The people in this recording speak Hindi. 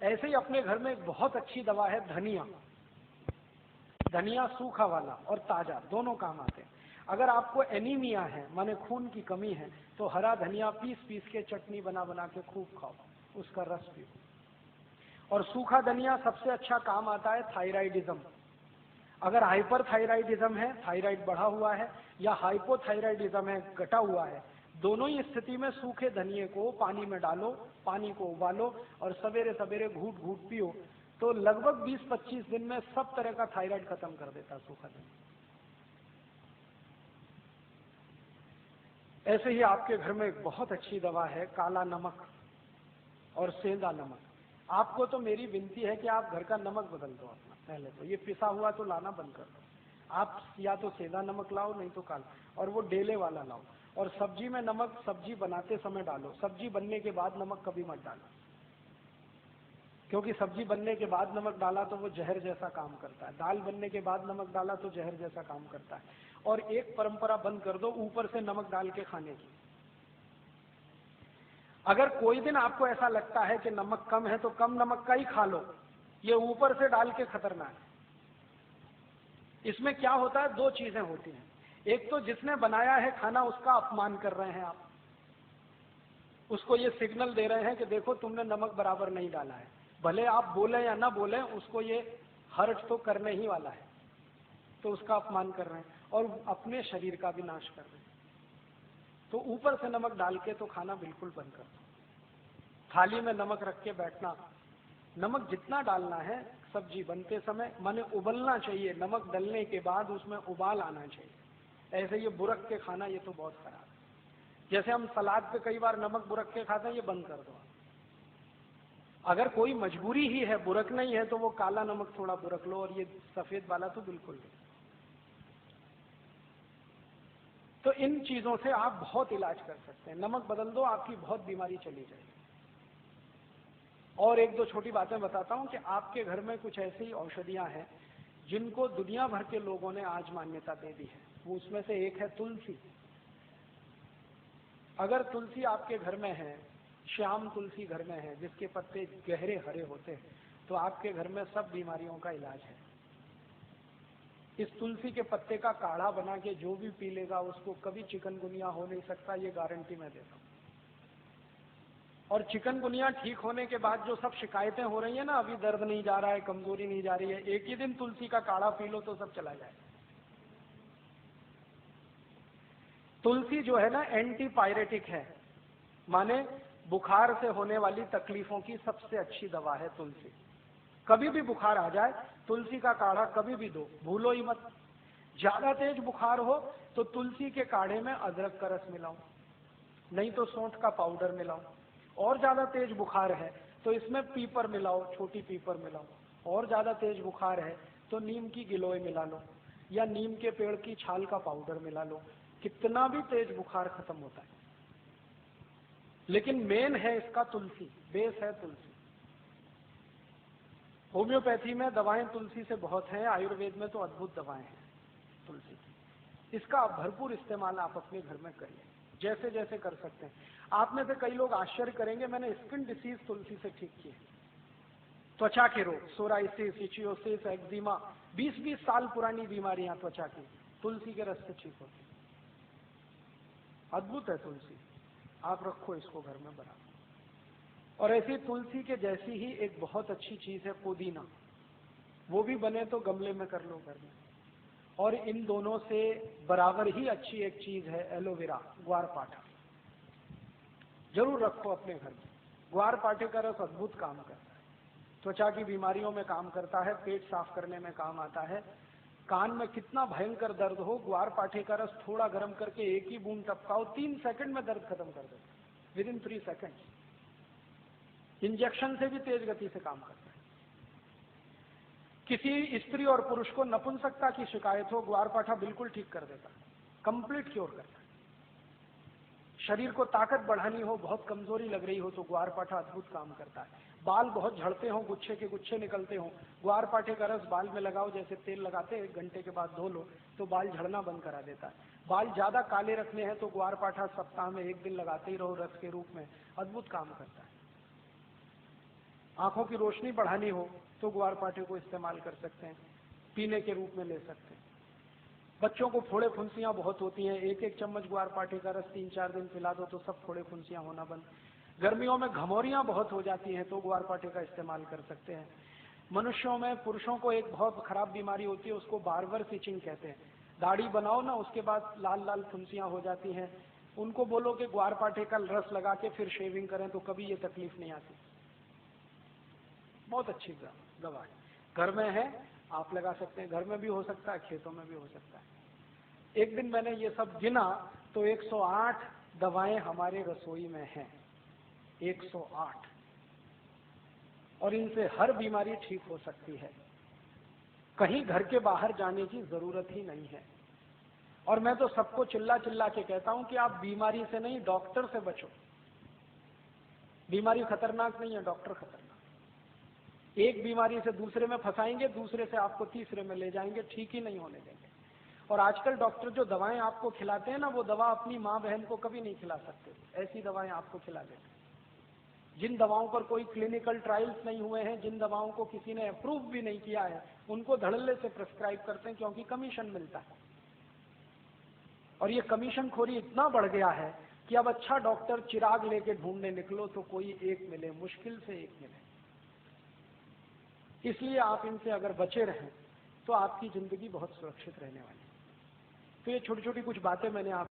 ऐसे ही अपने घर में एक बहुत अच्छी दवा है धनिया। धनिया सूखा वाला और ताजा दोनों काम आते हैं। अगर आपको एनीमिया है, माने खून की कमी है, तो हरा धनिया पीस पीस के चटनी बना बना के खूब खाओ, उसका रस पियो। और सूखा धनिया सबसे अच्छा काम आता है थायराइडिज्म। अगर हाइपरथायराइडिज्म है, थायराइड बढ़ा हुआ है, या हाइपोथायराइडिज्म है, घटा हुआ है, दोनों ही स्थिति में सूखे धनिए को पानी में डालो, पानी को उबालो और सवेरे सवेरे घूट घूट पियो, तो लगभग 20-25 दिन में सब तरह का थायराइड खत्म कर देता है सूखा धनिया। ऐसे ही आपके घर में एक बहुत अच्छी दवा है काला नमक और सेंधा नमक। आपको तो मेरी विनती है कि आप घर का नमक बदल दो अपना। पहले तो ये पिसा हुआ तो लाना बंद कर दो, आप या तो सेंधा नमक लाओ, नहीं तो काला, और वो डेले वाला लाओ। और सब्जी में नमक सब्जी बनाते समय डालो, सब्जी बनने के बाद नमक कभी मत डालो, क्योंकि सब्जी बनने के बाद नमक डाला तो वो जहर जैसा काम करता है। दाल बनने के बाद नमक डाला तो जहर जैसा काम करता है। और एक परंपरा बंद कर दो ऊपर से नमक डाल के खाने की। अगर कोई दिन आपको ऐसा लगता है कि नमक कम है तो कम नमक का ही खा लो, ये ऊपर से डाल के खतरनाक है। इसमें क्या होता है, दो चीजें होती हैं। एक तो जिसने बनाया है खाना उसका अपमान कर रहे हैं आप, उसको ये सिग्नल दे रहे हैं कि देखो तुमने नमक बराबर नहीं डाला है। भले आप बोले या ना बोले, उसको ये हर्ट तो करने ही वाला है, तो उसका अपमान कर रहे हैं और अपने शरीर का भी नाश कर रहे हैं। तो ऊपर से नमक डाल के तो खाना बिल्कुल बंद कर दो। थाली में नमक रख के बैठना, नमक जितना डालना है सब्जी बनते समय, माने उबलना चाहिए, नमक डलने के बाद उसमें उबाल आना चाहिए। ऐसे ये बुरक के खाना ये तो बहुत खराब है। जैसे हम सलाद पे कई बार नमक बुरक के खाते हैं, ये बंद कर दो। अगर कोई मजबूरी ही है, बुरक नहीं है, तो वो काला नमक थोड़ा बुरक लो, और ये सफेद वाला तो बिल्कुल नहीं। तो इन चीजों से आप बहुत इलाज कर सकते हैं। नमक बदल दो, आपकी बहुत बीमारी चली जाएगी। और एक दो छोटी बातें बताता हूं कि आपके घर में कुछ ऐसी औषधियां हैं जिनको दुनिया भर के लोगों ने आज मान्यता दे दी है। वो उसमें से एक है तुलसी। अगर तुलसी आपके घर में है, श्याम तुलसी घर में है जिसके पत्ते गहरे हरे होते हैं, तो आपके घर में सब बीमारियों का इलाज है। इस तुलसी के पत्ते का काढ़ा बना के जो भी पी लेगा उसको कभी चिकनगुनिया हो नहीं सकता, ये गारंटी मैं देता हूं। और चिकनगुनिया ठीक होने के बाद जो सब शिकायतें हो रही है ना, अभी दर्द नहीं जा रहा है, कमजोरी नहीं जा रही है, एक ही दिन तुलसी का काढ़ा पी लो तो सब चला जाए। तुलसी जो है ना एंटीपायरेटिक है, माने बुखार से होने वाली तकलीफों की सबसे अच्छी दवा है तुलसी। कभी भी बुखार आ जाए तुलसी का काढ़ा कभी भी दो, भूलो ही मत। ज्यादा तेज बुखार हो तो तुलसी के काढ़े में अदरक का रस मिलाओ, नहीं तो सौंठ का पाउडर मिलाओ। और ज्यादा तेज बुखार है तो इसमें पीपर मिलाओ, छोटी पीपर मिलाओ। और ज्यादा तेज बुखार है तो नीम की गिलोय मिला लो, या नीम के पेड़ की छाल का पाउडर मिला लो। कितना भी तेज बुखार खत्म होता है। लेकिन मेन है इसका तुलसी, बेस है तुलसी। होम्योपैथी में दवाएं तुलसी से बहुत हैं, आयुर्वेद में तो अद्भुत दवाएं हैं तुलसी की। इसका भरपूर इस्तेमाल आप अपने घर में करिए, जैसे जैसे कर सकते हैं। आप में से कई लोग आश्चर्य करेंगे, मैंने स्किन डिसीज तुलसी से ठीक किए। त्वचा के रोग, सोराइसिस, इचियोसिस, एक्जिमा, 20-20 साल पुरानी बीमारियां त्वचा की तुलसी के रस से ठीक होती। अद्भुत है तुलसी, आप रखो इसको घर में बना। और ऐसी तुलसी के जैसी ही एक बहुत अच्छी चीज है पुदीना, वो भी बने तो गमले में कर लो घर में। और इन दोनों से बराबर ही अच्छी एक चीज है एलोवेरा, ग्वारपाठा। जरूर रखो अपने घर में। ग्वारपाठे का रस अद्भुत काम करता है, त्वचा की बीमारियों में काम करता है, पेट साफ करने में काम आता है। कान में कितना भयंकर दर्द हो, ग्वारपाठे का रस थोड़ा गर्म करके एक ही बूंद टपकाओ, 3 सेकंड में दर्द खत्म कर देता है, विदिन 3 सेकंड। इंजेक्शन से भी तेज गति से काम करता है। किसी स्त्री और पुरुष को नपुंसकता की शिकायत हो, ग्वारपाठा बिल्कुल ठीक कर देता है, कंप्लीट क्योर करता है। शरीर को ताकत बढ़ानी हो, बहुत कमजोरी लग रही हो तो ग्वारपाठा अद्भुत काम करता है। बाल बहुत झड़ते हो, गुच्छे के गुच्छे निकलते हो, ग्वारपाठे का रस बाल में लगाओ, जैसे तेल लगाते 1 घंटे के बाद धो लो तो बाल झड़ना बंद करा देता है। बाल ज्यादा काले रखने हैं तो ग्वारपाठा सप्ताह में 1 दिन लगाते ही रहो रस के रूप में, अद्भुत काम करता है। आंखों की रोशनी बढ़ानी हो तो ग्वारपाठे को इस्तेमाल कर सकते हैं, पीने के रूप में ले सकते हैं। बच्चों को फोड़े फुंसियां बहुत होती हैं, एक एक चम्मच ग्वारपाठे का रस 3-4 दिन पिला दो तो सब फोड़े फुंसियां होना बंद। गर्मियों में घमौरियां बहुत हो जाती हैं तो ग्वारपाठे का इस्तेमाल कर सकते हैं। मनुष्यों में, पुरुषों को एक बहुत खराब बीमारी होती है, उसको बार्बर स्टिचिंग कहते हैं। दाढ़ी बनाओ ना, उसके बाद लाल लाल फुंसियां हो जाती हैं, उनको बोलो कि ग्वारपाठे का रस लगा के फिर शेविंग करें तो कभी ये तकलीफ नहीं आती। बहुत अच्छी दवा है, घर में है, आप लगा सकते हैं। घर में भी हो सकता है, खेतों में भी हो सकता है। एक दिन मैंने ये सब गिना तो 108 दवाएं हमारे रसोई में हैं, 108, और इनसे हर बीमारी ठीक हो सकती है। कहीं घर के बाहर जाने की जरूरत ही नहीं है। और मैं तो सबको चिल्ला चिल्ला के कहता हूं कि आप बीमारी से नहीं, डॉक्टर से बचो। बीमारी खतरनाक नहीं है, डॉक्टर खतरनाक। एक बीमारी से दूसरे में फंसाएंगे, दूसरे से आपको तीसरे में ले जाएंगे, ठीक ही नहीं होने देंगे। और आजकल डॉक्टर जो दवाएं आपको खिलाते हैं ना, वो दवा अपनी माँ बहन को कभी नहीं खिला सकते, ऐसी दवाएं आपको खिला देते हैं। जिन दवाओं पर कोई क्लिनिकल ट्रायल्स नहीं हुए हैं, जिन दवाओं को किसी ने अप्रूव भी नहीं किया है, उनको धड़ल्ले से प्रेस्क्राइब करते हैं क्योंकि कमीशन मिलता है। और ये कमीशन खोरी इतना बढ़ गया है कि अब अच्छा डॉक्टर चिराग लेके ढूंढने निकलो तो कोई एक मिले, मुश्किल से एक मिले। इसलिए आप इनसे अगर बचे रहें तो आपकी जिंदगी बहुत सुरक्षित रहने वाली है। तो ये छोटी छोटी कुछ बातें मैंने आप